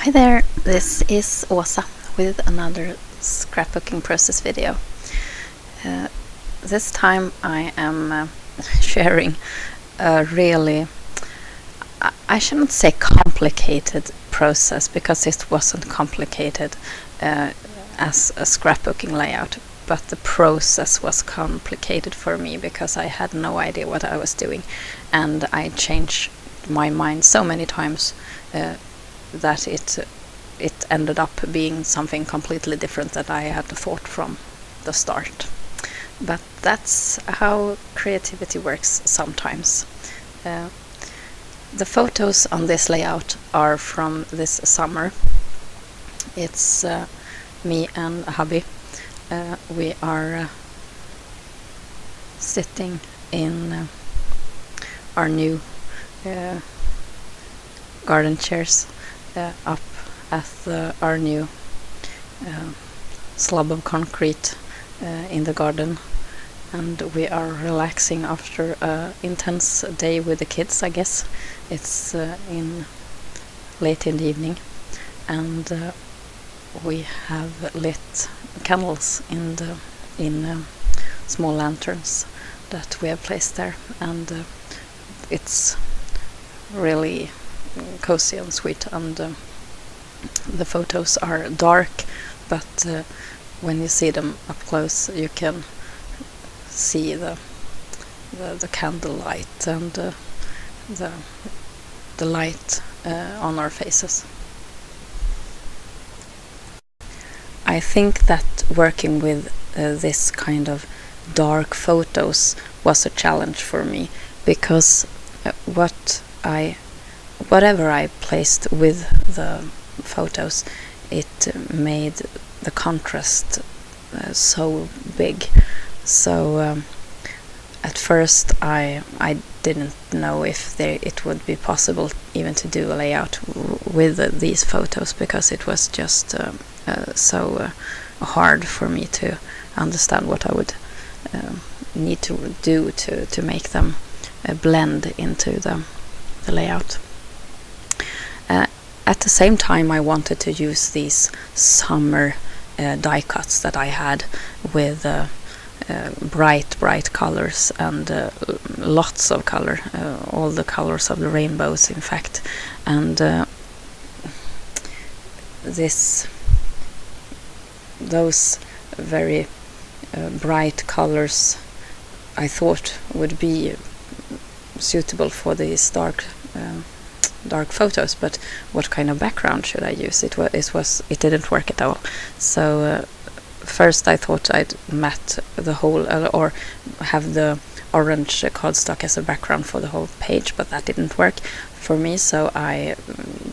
Hi there, this is Åsa with another scrapbooking process video. This time I am sharing a really, I shouldn't say complicated process, because it wasn't complicated as a scrapbooking layout, but the process was complicated for me because I had no idea what I was doing, and I changed my mind so many times that it ended up being something completely different that I had thought from the start. But that's how creativity works sometimes. The photos on this layout are from this summer. It's me and a hubby. We are sitting in our new garden chairs up at our new slab of concrete in the garden, and we are relaxing after an intense day with the kids. I guess it's late in the evening, and we have lit candles in small lanterns that we have placed there, and it's really cozy and sweet, and the photos are dark, but when you see them up close you can see the candle light and the light on our faces. I think that working with this kind of dark photos was a challenge for me, because whatever I placed with the photos, it made the contrast so big. So at first I didn't know if it would be possible even to do a layout with these photos, because it was just so hard for me to understand what I would need to do to make them blend into the layout. At the same time, I wanted to use these summer die cuts that I had with bright colors and lots of color, all the colors of the rainbows, in fact. And those very bright colors I thought would be suitable for these dark photos, but what kind of background should I use? It didn't work at all. So first I thought I'd matte the whole or have the orange cardstock as a background for the whole page, but that didn't work for me, so I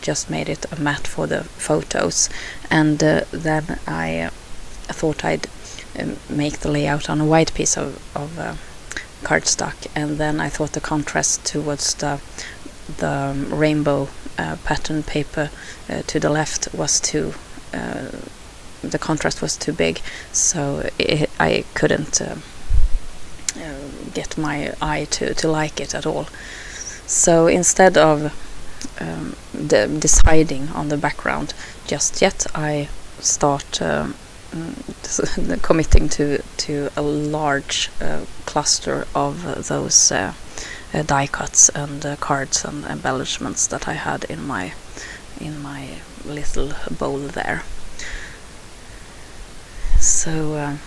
just made it a matte for the photos, and then I thought I'd make the layout on a white piece of cardstock, and then I thought the contrast towards the rainbow pattern paper to the left was the contrast was too big, so I couldn't get my eye to like it at all. So instead of deciding on the background just yet, I start committing to a large cluster of those die cuts and cards and embellishments that I had in my little bowl there. So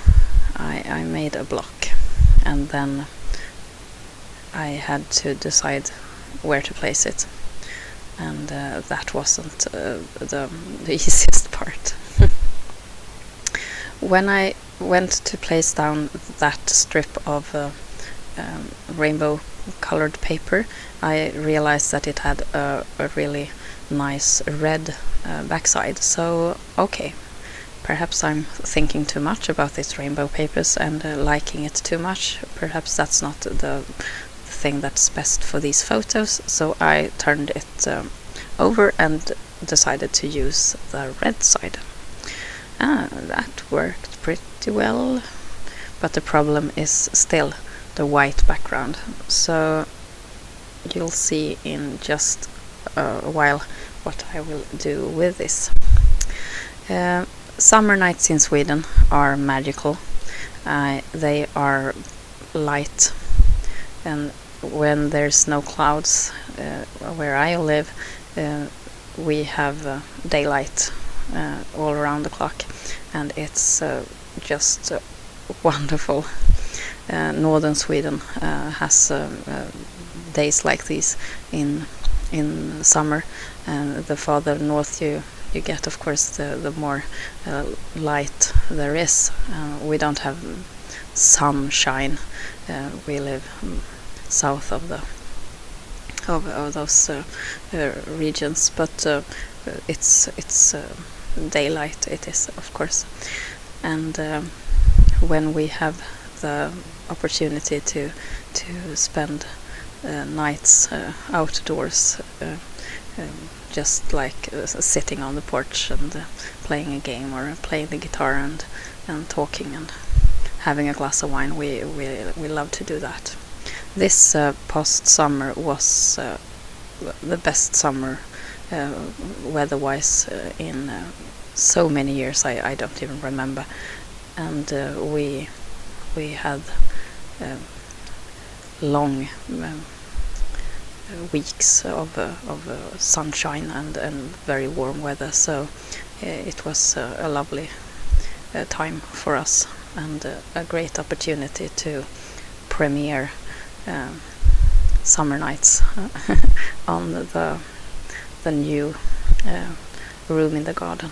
I made a block, and then I had to decide where to place it, and that wasn't the easiest part. When I went to place down that strip of rainbow colored paper, I realized that it had a really nice red backside. So okay, perhaps I'm thinking too much about these rainbow papers and liking it too much. Perhaps that's not the thing that's best for these photos. So I turned it over and decided to use the red side. That worked pretty well, but the problem is still the white background. So you'll see in just a while what I will do with this. Summer nights in Sweden are magical. They are light, and when there's no clouds where I live, we have daylight all around the clock, and it's just wonderful. Northern Sweden has days like these in summer, and the farther north you get, of course, the more light there is. We don't have sunshine. We live south of those regions, but it's daylight. It is, of course, and when we have the opportunity to spend nights outdoors, just like sitting on the porch and playing a game or playing the guitar and talking and having a glass of wine, we love to do that. This past summer was the best summer weather-wise in so many years. I don't even remember, and we had long weeks of sunshine and very warm weather, so it was a lovely time for us, and a great opportunity to premiere Summer Nights on the new room in the garden.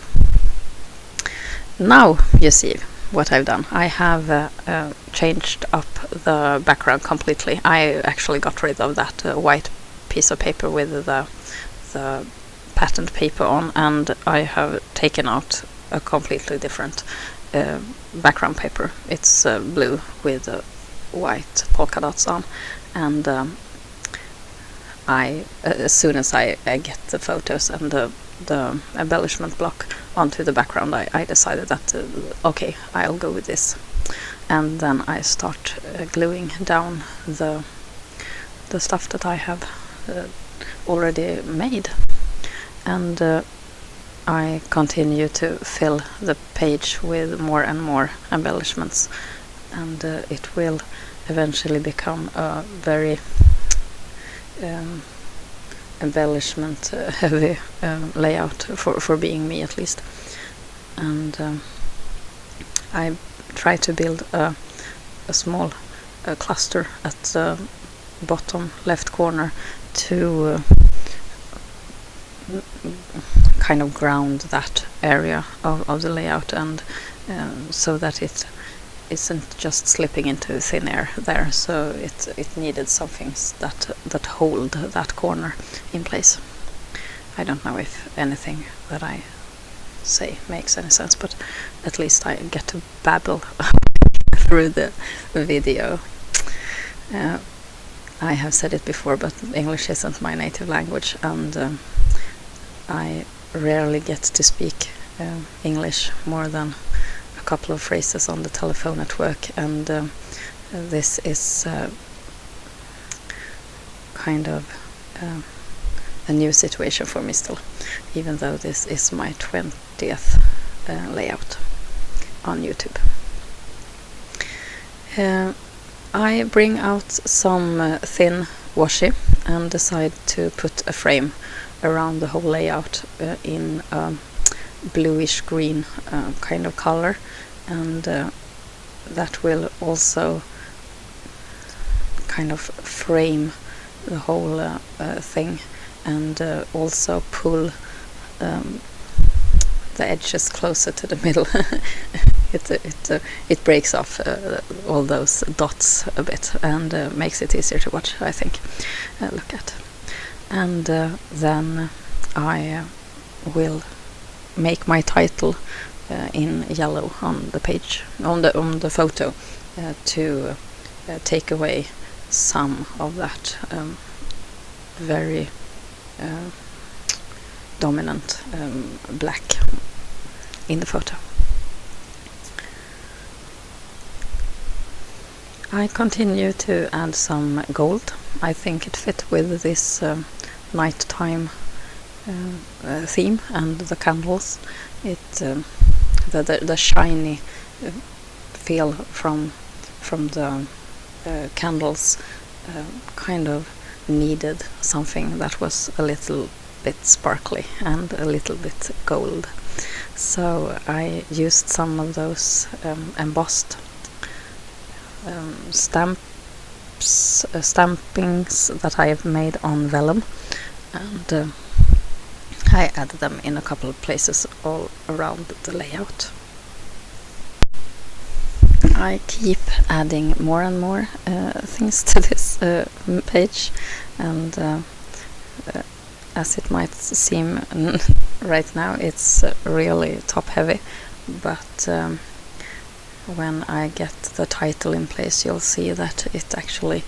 Now you see what I've done. I have changed up the background completely. I actually got rid of that white piece of paper with the patterned paper on, and I have taken out a completely different background paper. It's blue with white polka dots on, and as soon as I get the photos and the embellishment block onto the background, I decided that okay, I'll go with this, and then I start gluing down the stuff that I have already made, and I continue to fill the page with more and more embellishments, and it will eventually become a very embellishment heavy layout for being me, at least. And I try to build a small cluster at the bottom left corner to kind of ground that area of the layout, and so that it isn't just slipping into thin air there. So it needed some things that hold that corner in place. I don't know if anything that I say makes any sense, but at least I get to babble through the video. I have said it before, but English isn't my native language, and I rarely get to speak English more than a couple of phrases on the telephone at work, and this is kind of a new situation for me still, even though this is my 20th layout on YouTube. I bring out some thin washi and decide to put a frame around the whole layout in bluish green kind of color, and that will also kind of frame the whole thing, and also pull the edges closer to the middle. It breaks off all those dots a bit, and makes it easier to watch, I think, look at. And then I will make my title in yellow on the page, on the photo, to take away some of that very dominant black in the photo. I continue to add some gold. I think it fit with this nighttime theme and the candles. The shiny feel from the candles kind of needed something that was a little bit sparkly and a little bit gold. So I used some of those embossed stampings that I have made on vellum, and I added them in a couple of places all around the layout. I keep adding more and more things to this page, and as it might seem right now, it's really top heavy, but when I get the title in place, you'll see that it actually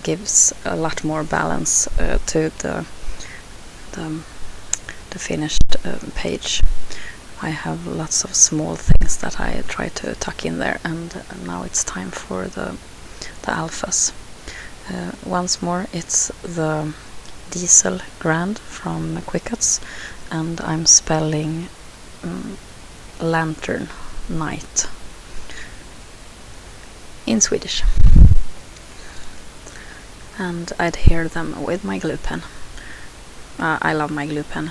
gives a lot more balance to the finished page. I have lots of small things that I try to tuck in there, and now it's time for the alphas. Once more, it's the Diesel Grand from Quick Cuts, and I'm spelling lantern night in Swedish, and adhere them with my glue pen. I love my glue pen.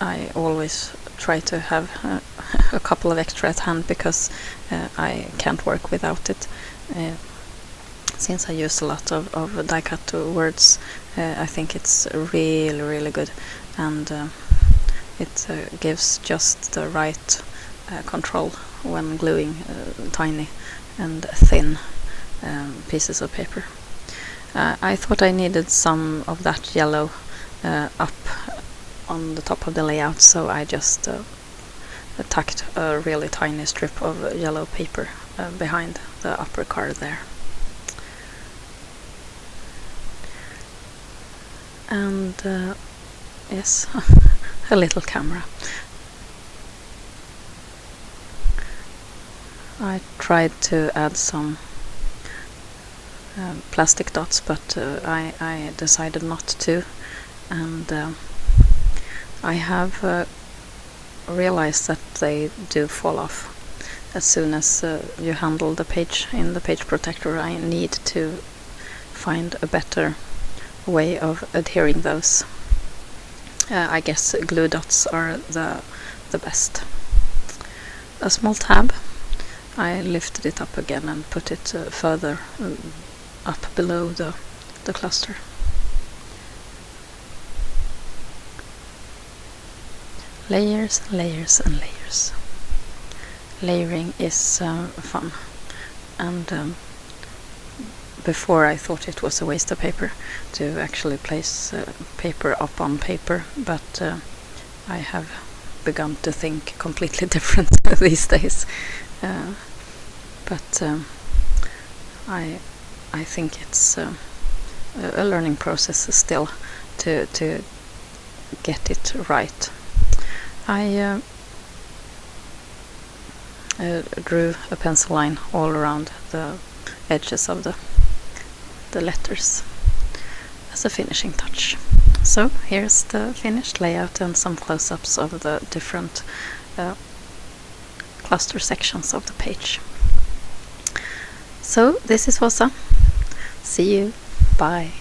I always try to have a couple of extra at hand because I can't work without it. Since I use a lot of die-cut words, I think it's really, really good, and it gives just the right control when gluing tiny and thin pieces of paper. I thought I needed some of that yellow up on the top of the layout, so I just tucked a really tiny strip of yellow paper behind the upper card there. And yes, a little camera. I tried to add some plastic dots, but I decided not to, and I have realized that they do fall off as soon as you handle the page in the page protector. I need to find a better way of adhering those. I guess glue dots are the best. A small tab, I lifted it up again and put it further up below the cluster. Layers, layers and layers. Layering is fun, and before I thought it was a waste of paper to actually place paper up on paper, but I have begun to think completely different these days. But I think it's a learning process still to get it right. I drew a pencil line all around the edges of the letters as a finishing touch. So here's the finished layout and some close-ups of the different cluster sections of the page. So this is Rosa. See you. Bye.